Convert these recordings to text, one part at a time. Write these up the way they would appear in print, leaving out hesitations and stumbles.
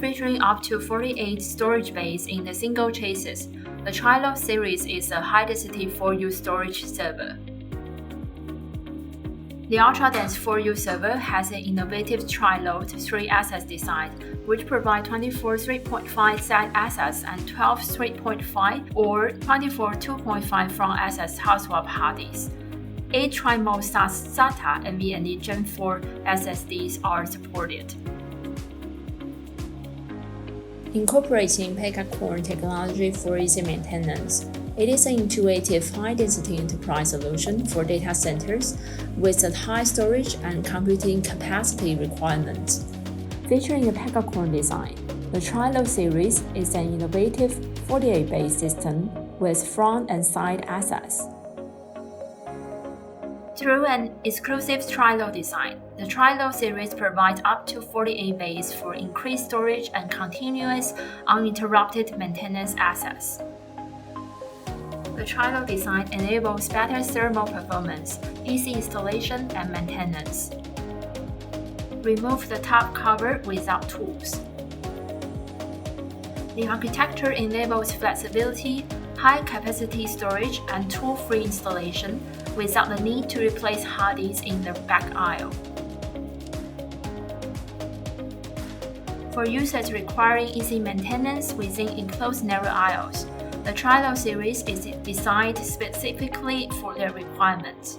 Featuring up to 48 storage bays in the single chassis, the Tri-Load series is a high-density 4U storage server. The ultra-dense 4U server has an innovative Tri-Load 3SS design, which provides 24 3.5 SATA access and 12 3.5 or 24 2.5 front access hot swap hard disks. 8 tri-mode SATA NVMe Gen4 SSDs are supported. Incorporating pega-core technology for easy maintenance, it is an intuitive high-density enterprise solution for data centers with a high storage and computing capacity requirements. Featuring a pega-core design, the Tri-Load series is an innovative 48-bay system with front and side access. Through an exclusive Tri-Load design, the Tri-Load series provides up to 48 bays for increased storage and continuous, uninterrupted maintenance access. The Tri-Load design enables better thermal performance, easy installation, and maintenance. Remove the top cover without tools. The architecture enables flexibility, high-capacity storage, and tool-free installation without the need to replace hard disks in the back aisle. For users requiring easy maintenance within enclosed narrow aisles, the Tri-Load series is designed specifically for their requirements.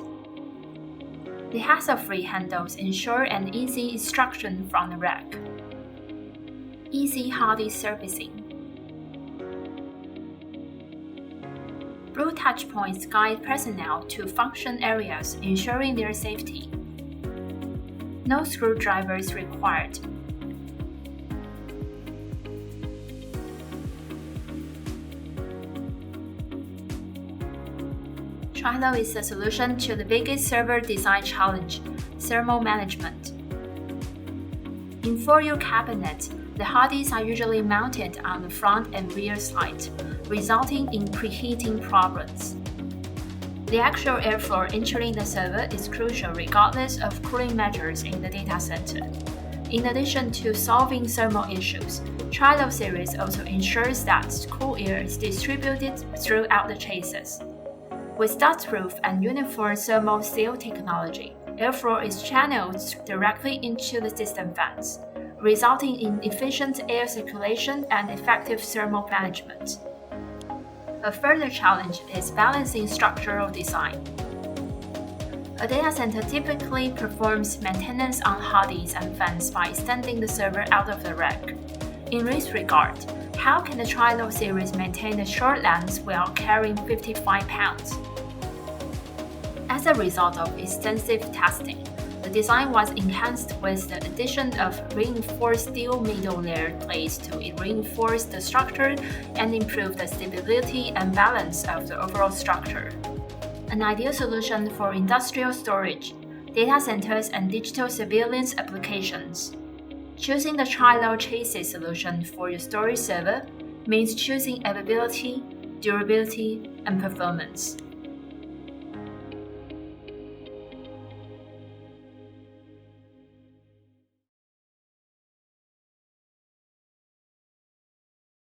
The hassle-free handles ensure an easy extraction from the rack. Easy hard disk servicing. Blue touch points guide personnel to function areas, ensuring their safety. No screwdrivers required. Tri-Load is a solution to the biggest server design challenge, thermal management. In 4U cabinets, the hard disks are usually mounted on the front and rear side, resulting in preheating problems. The actual airflow entering the server is crucial regardless of cooling measures in the data center. In addition to solving thermal issues, Tri-Load series also ensures that cool air is distributed throughout the chassis. With dust-proof and uniform thermal seal technology, airflow is channeled directly into the system fans, resulting in efficient air circulation and effective thermal management. A further challenge is balancing structural design. A data center typically performs maintenance on hard disks and fans by extending the server out of the rack. In this regard, how can the Tri-Load series maintain a short length while carrying 55 pounds? As a result of extensive testing, the design was enhanced with the addition of reinforced steel middle layer plates to reinforce the structure and improve the stability and balance of the overall structure. An ideal solution for industrial storage, data centers, and digital surveillance applications. Choosing the Tri-Load chassis solution for your storage server means choosing availability, durability, and performance.